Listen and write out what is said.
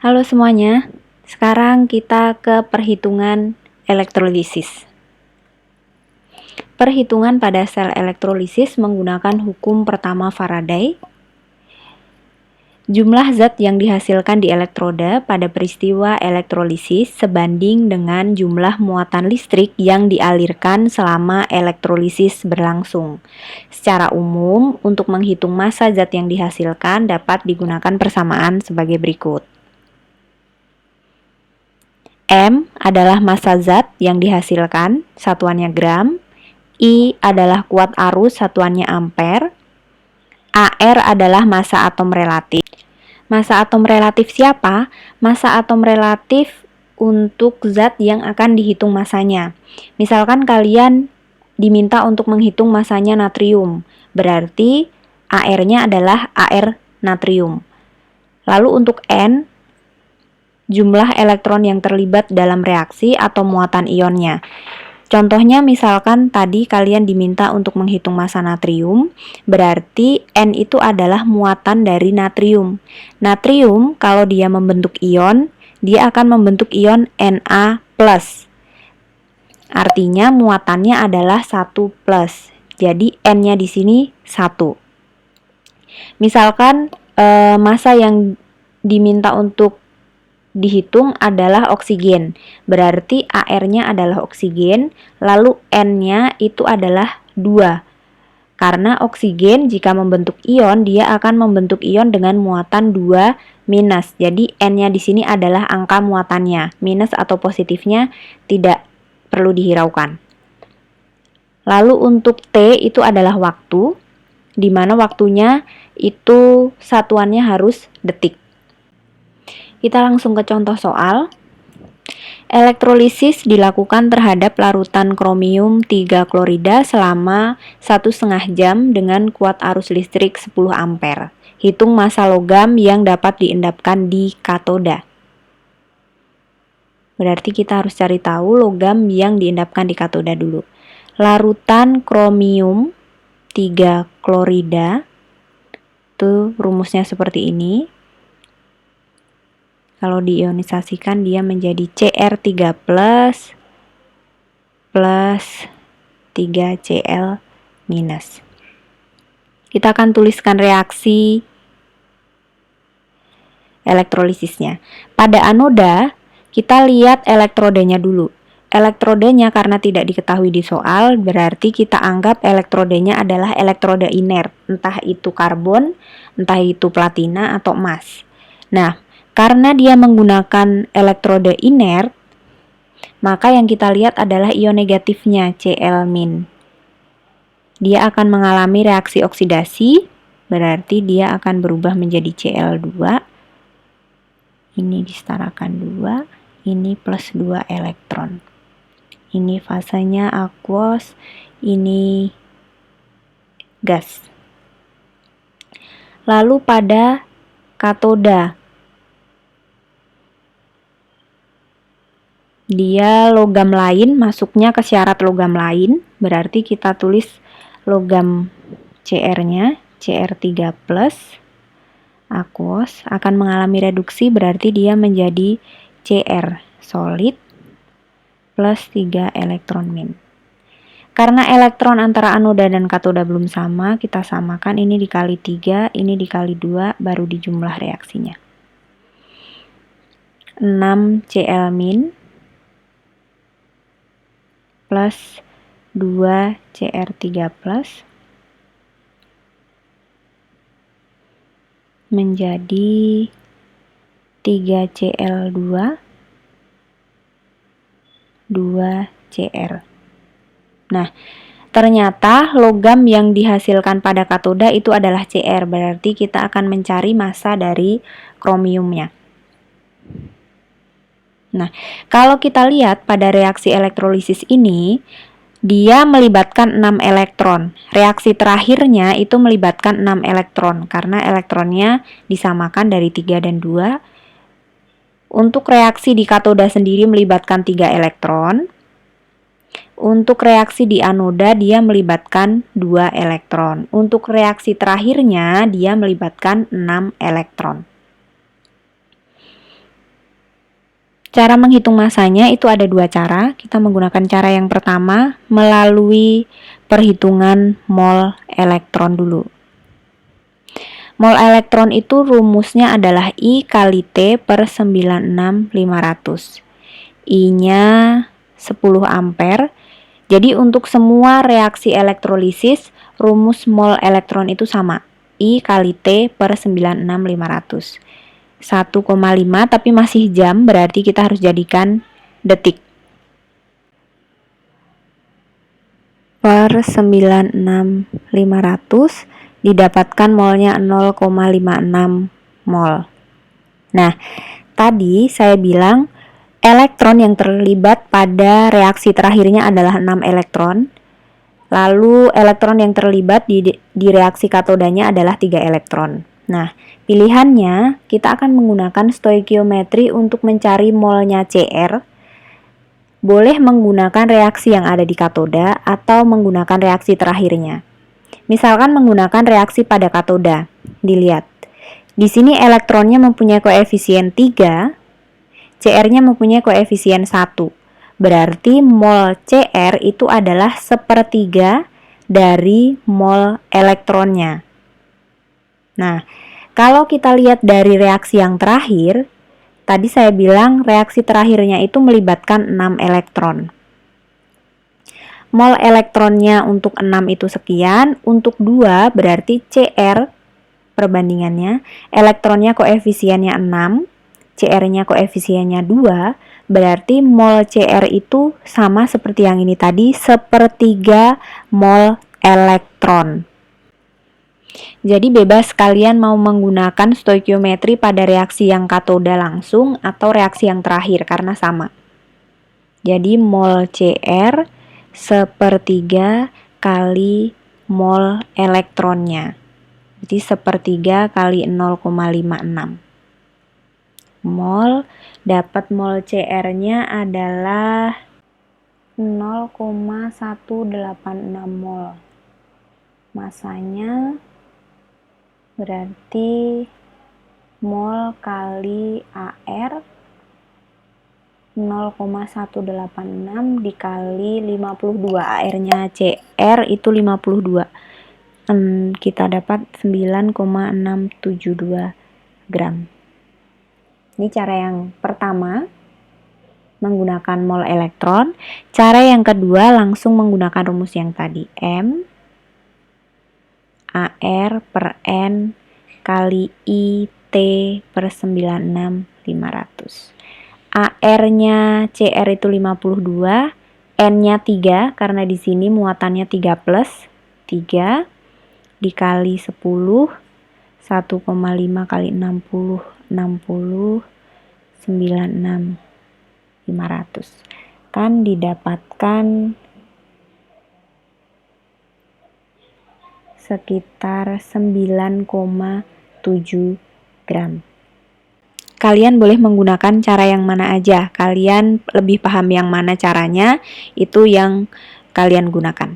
Halo semuanya, sekarang kita ke perhitungan elektrolisis. Perhitungan pada sel elektrolisis menggunakan hukum pertama Faraday. Jumlah zat yang dihasilkan di elektroda pada peristiwa elektrolisis sebanding dengan jumlah muatan listrik yang dialirkan selama elektrolisis berlangsung. Secara umum, untuk menghitung massa zat yang dihasilkan dapat digunakan persamaan sebagai berikut. M adalah massa zat yang dihasilkan, satuannya gram. I adalah kuat arus, satuannya ampere. AR adalah massa atom relatif. Massa atom relatif siapa? Massa atom relatif untuk zat yang akan dihitung massanya. Misalkan kalian diminta untuk menghitung massanya natrium, berarti AR-nya adalah AR natrium. Lalu untuk N, jumlah elektron yang terlibat dalam reaksi atau muatan ionnya. Contohnya misalkan tadi kalian diminta untuk menghitung massa natrium, berarti N itu adalah muatan dari natrium. Natrium kalau dia membentuk ion, dia akan membentuk ion Na+. Artinya muatannya adalah 1+. Jadi N-nya di sini 1. Misalkan massa yang diminta untuk dihitung adalah oksigen. Berarti AR-nya adalah oksigen, lalu N-nya itu adalah 2. Karena oksigen jika membentuk ion, dia akan membentuk ion dengan muatan 2 minus. Jadi N-nya di sini adalah angka muatannya. Minus atau positifnya tidak perlu dihiraukan. Lalu untuk T itu adalah waktu, di mana waktunya itu satuannya harus detik. Kita langsung ke contoh soal. Elektrolisis dilakukan terhadap larutan kromium 3 klorida selama 1,5 jam dengan kuat arus listrik 10 ampere. Hitung massa logam yang dapat diendapkan di katoda. Berarti kita harus cari tahu logam yang diendapkan di katoda dulu. Larutan kromium 3 klorida, itu rumusnya seperti ini. Kalau diionisasikan dia menjadi Cr3+ plus 3Cl-. Kita akan tuliskan reaksi elektrolisisnya. Pada anoda, kita lihat elektrodenya dulu. Elektrodenya karena tidak diketahui di soal, berarti kita anggap elektrodenya adalah elektroda inert, entah itu karbon, entah itu platina atau emas. Nah, karena dia menggunakan elektroda inert, maka yang kita lihat adalah ion negatifnya, Cl-. Dia akan mengalami reaksi oksidasi, berarti dia akan berubah menjadi Cl2. Ini disetarakan 2, ini plus 2 elektron. Ini fasenya aqueous, ini gas. Lalu pada katoda, dia logam lain masuknya ke syarat logam lain, berarti kita tulis logam Cr-nya, Cr3+, aqueous, akan mengalami reduksi, berarti dia menjadi Cr solid plus 3 elektron min. Karena elektron antara anoda dan katoda belum sama, kita samakan ini dikali 3, ini dikali 2, baru dijumlah reaksinya. 6 Cl- plus 2 Cr3+ menjadi 3 Cl2, 2 Cr. Nah, ternyata logam yang dihasilkan pada katoda itu adalah Cr, berarti kita akan mencari massa dari kromiumnya. Nah, kalau kita lihat pada reaksi elektrolisis ini, dia melibatkan 6 elektron. Reaksi terakhirnya itu melibatkan 6 elektron, karena elektronnya disamakan dari 3 dan 2. Untuk reaksi di katoda sendiri melibatkan 3 elektron. Untuk reaksi di anoda dia melibatkan 2 elektron. Untuk reaksi terakhirnya dia melibatkan 6 elektron. Cara menghitung masanya itu ada dua cara. Kita menggunakan cara yang pertama melalui perhitungan mol elektron dulu. Mol elektron itu rumusnya adalah I kali T per 96500. I-nya 10 ampere. Jadi untuk semua reaksi elektrolisis, rumus mol elektron itu sama. I kali T per 96500. 1,5 tapi masih jam, berarti kita harus jadikan detik. Per 96500 didapatkan molnya 0,56 mol. Nah, tadi saya bilang elektron yang terlibat pada reaksi terakhirnya adalah 6 elektron. Lalu elektron yang terlibat di reaksi katodanya adalah 3 elektron. Nah, pilihannya kita akan menggunakan stoikiometri untuk mencari molnya Cr. Boleh menggunakan reaksi yang ada di katoda atau menggunakan reaksi terakhirnya. Misalkan menggunakan reaksi pada katoda. Dilihat. Di sini elektronnya mempunyai koefisien 3, Cr-nya mempunyai koefisien 1. Berarti mol Cr itu adalah 1/3 dari mol elektronnya. Nah, kalau kita lihat dari reaksi yang terakhir, tadi saya bilang reaksi terakhirnya itu melibatkan 6 elektron. Mol elektronnya untuk 6 itu sekian, untuk 2 berarti Cr perbandingannya, elektronnya koefisiennya 6, Cr-nya koefisiennya 2, berarti mol Cr itu sama seperti yang ini tadi, 1/3 mol elektron. Jadi bebas kalian mau menggunakan stoikiometri pada reaksi yang katoda langsung atau reaksi yang terakhir karena sama. Jadi mol Cr 1/3 kali mol elektronnya. Jadi 1/3 kali 0,56. Mol, dapat mol Cr-nya adalah 0,186 mol. Masanya berarti mol kali AR 0,186 dikali 52. AR-nya Cr itu 52. Kita dapat 9,672 gram. Ini cara yang pertama menggunakan mol elektron. Cara yang kedua langsung menggunakan rumus yang tadi, M AR per N kali IT per 96500. AR-nya Cr itu 52, N-nya 3 karena di sini muatannya 3 plus 3 dikali 10, 1,5 kali 60, 96,500. Kan didapatkan sekitar 9,7 gram. Kalian boleh menggunakan cara yang mana aja. Kalian lebih paham yang mana caranya, itu yang kalian gunakan.